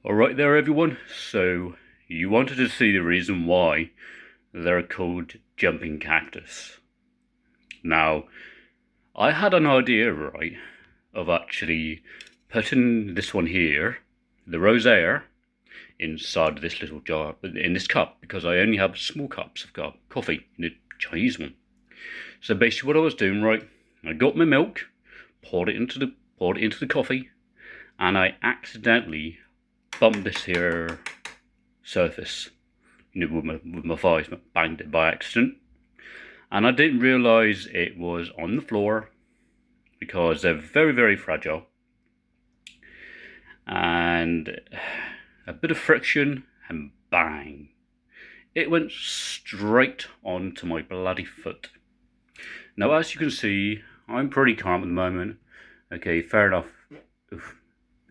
Alright there everyone, so you wanted to see the reason why they're called jumping cactus. Now, I had an idea, right, of actually putting this one here, the rosé, inside this little jar, in this cup, because I only have small cups of coffee, in the Chinese one. So basically what I was doing, right, I got my milk, poured it into the coffee, and I accidentally bumped this here surface, with my thighs, banged it by accident, and I didn't realise it was on the floor because they're very, very fragile, and a bit of friction and bang, it went straight onto my bloody foot. Now as you can see, I'm pretty calm at the moment. Okay, fair enough. Oof.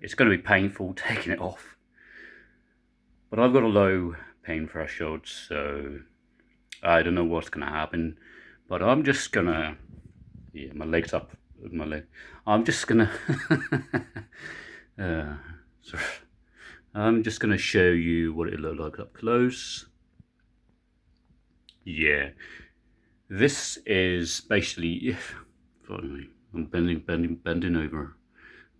It's going to be painful taking it off, but I've got a low pain threshold, so I don't know what's going to happen, but I'm just going to, yeah, my leg's up, my leg, I'm just going to, I'm just going to show you what it looked like up close. Yeah, this is basically, I'm bending over.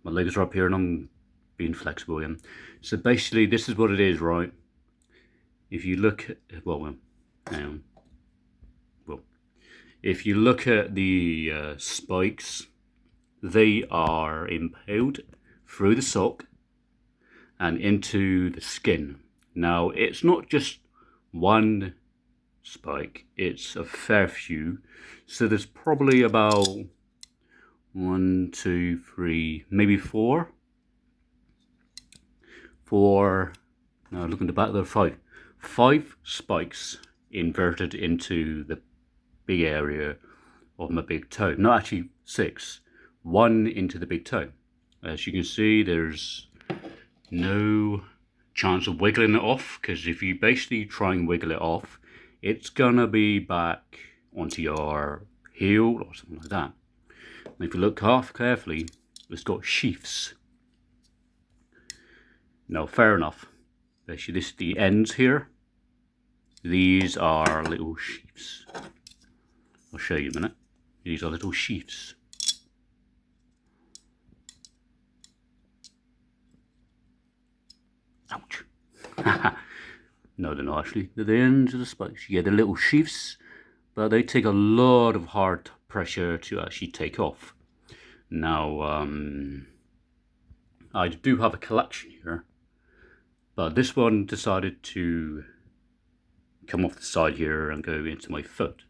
My legs are up here and I'm being flexible again. So basically this is what it is, right? If you look at, if you look at the spikes, they are impaled through the sock and into the skin. Now, it's not just one spike, it's a fair few. So there's probably about 1, 2, 3, maybe four. Now look at the back, there are five spikes inverted into the big area of my big toe. No, actually 6. 1 into the big toe. As you can see, there's no chance of wiggling it off, because if you basically try and wiggle it off, it's gonna be back onto your heel or something like that. And if you look half carefully, it's got sheaths. Now, fair enough. Basically, this is the ends here. These are little sheaths. I'll show you in a minute. These are little sheaths. Ouch. No, they're not actually. They're the ends of the spikes. You get the little sheaths, but they take a lot of hard pressure to actually take off. Now, I do have a collection here, but this one decided to come off the side here and go into my foot.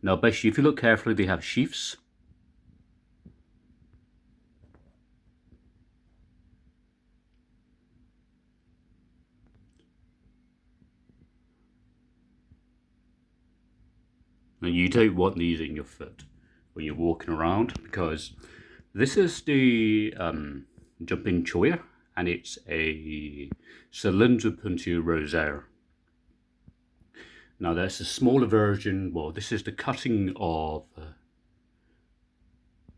Now basically, if you look carefully, they have sheaths. And you don't want these in your foot when you're walking around, because this is the jumping Cholla, and it's a cylindropuntia rosea. Now there's a smaller version. Well, this is the cutting of,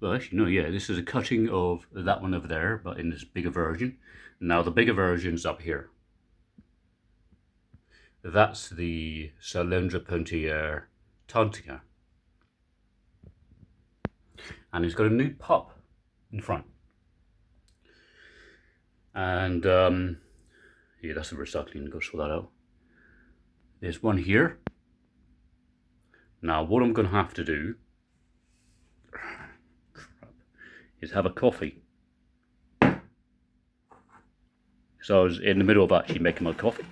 well actually no, yeah, this is a cutting of that one over there, but in this bigger version. Now the bigger version's up here. That's the cylindropuntia tontica, and it's got a new pop in front. And yeah, that's the recycling. Go sort that out. There's one here. Now what I'm going to have to do is have a coffee. So I was in the middle of actually making my coffee.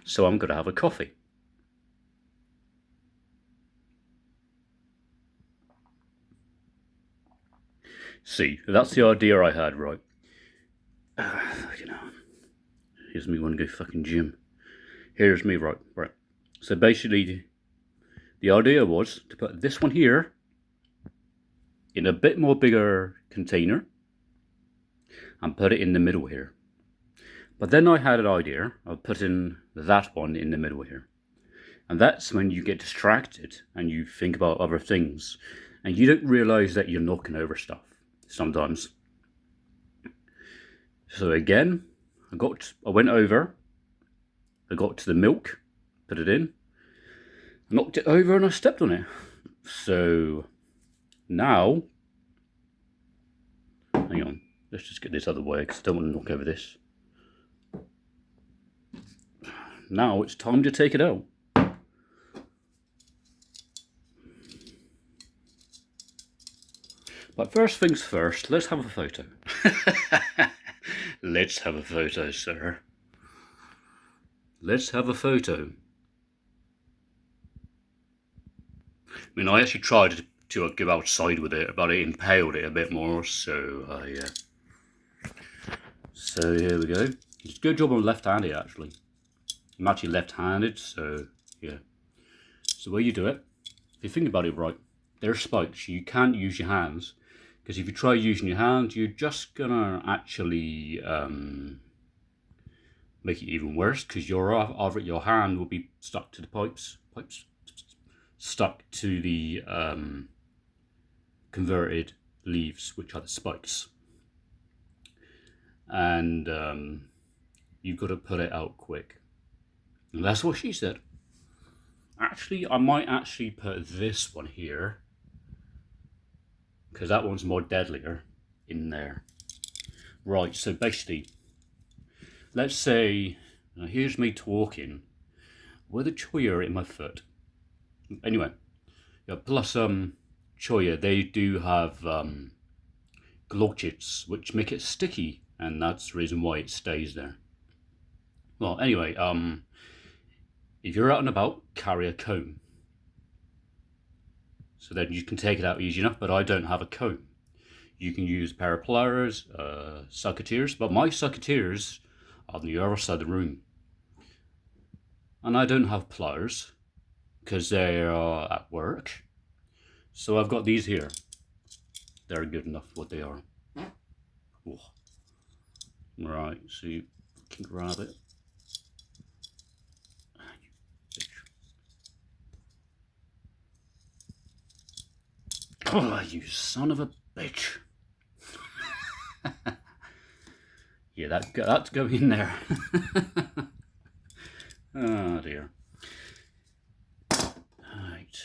So I'm going to have a coffee. See, that's the idea I had, right? You know, here's me want to go fucking gym. Here's me, right. So basically, the idea was to put this one here in a bit more bigger container and put it in the middle here. But then I had an idea of putting that one in the middle here. And that's when you get distracted and you think about other things and you don't realize that you're knocking over stuff sometimes. So again, I went over, I got to the milk, put it in, knocked it over and I stepped on it. So now, hang on, let's just get this other way because I don't want to knock over this. Now it's time to take it out. But first things first, let's have a photo. Let's have a photo, sir. Let's have a photo. I mean, I actually tried to go outside with it, but it impaled it a bit more, so so here we go. It's a good job I'm left-handed, actually. I'm actually left-handed, so yeah. So the way you do it, if you think about it right, there's spikes. You can't use your hands, because if you try using your hands, you're just gonna actually make it even worse, because your hand will be stuck to the pipes, stuck to the converted leaves, which are the spikes, and you've got to put it out quick. And that's what she said. Actually, I might actually put this one here, because that one's more deadlier in there. Right, so basically, let's say, now here's me talking with a cholla in my foot. Anyway, yeah, plus cholla, they do have glotches, which make it sticky, and that's the reason why it stays there. Well, anyway, if you're out and about, carry a comb. So then you can take it out easy enough, but I don't have a comb. You can use a pair of pliers, sucketeers, but my sucketeers are on the other side of the room. And I don't have pliers, because they are at work. So I've got these here. They're good enough for what they are. Oh. Right, so you can grab it. Oh, you son of a bitch. Yeah, that's go in there. Oh dear. Right.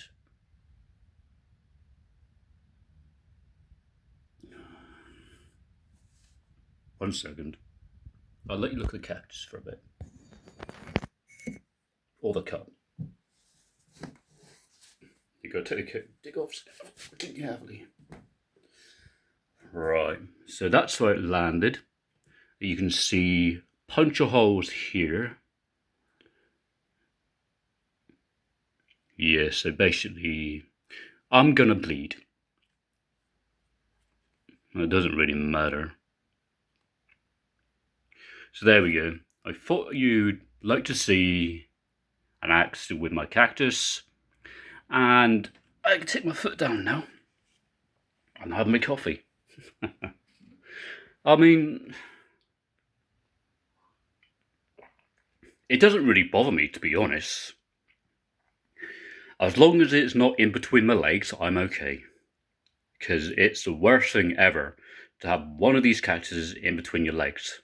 One second. I'll let you look at the cactus for a bit. Or the cup. You gotta take it, dig off carefully. Right, so that's where it landed. You can see puncture holes here. Yeah, so basically, I'm gonna bleed. It doesn't really matter. So there we go. I thought you'd like to see an accident with my cactus. And I can take my foot down now and have my coffee. I mean, it doesn't really bother me, to be honest. As long as it's not in between my legs, I'm okay. Because it's the worst thing ever to have one of these cactuses in between your legs.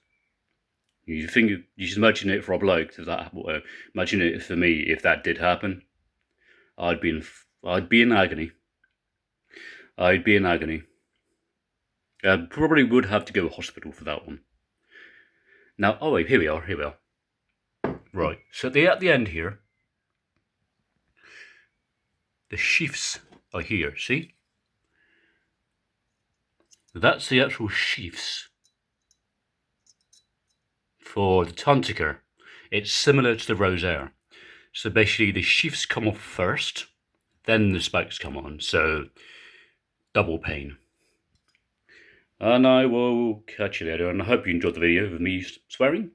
You should imagine it for a bloke. Imagine it for me if that did happen. I'd be in agony. I'd be in agony. I probably would have to go to hospital for that one. Now, oh wait, here we are. Right, so at the end here, the sheaths are here, see? That's the actual sheaths for the tonticker. It's similar to the rosaire. So basically the sheaths come off first, then the spikes come on, so double pain. And I will catch you later, and I hope you enjoyed the video of me swearing.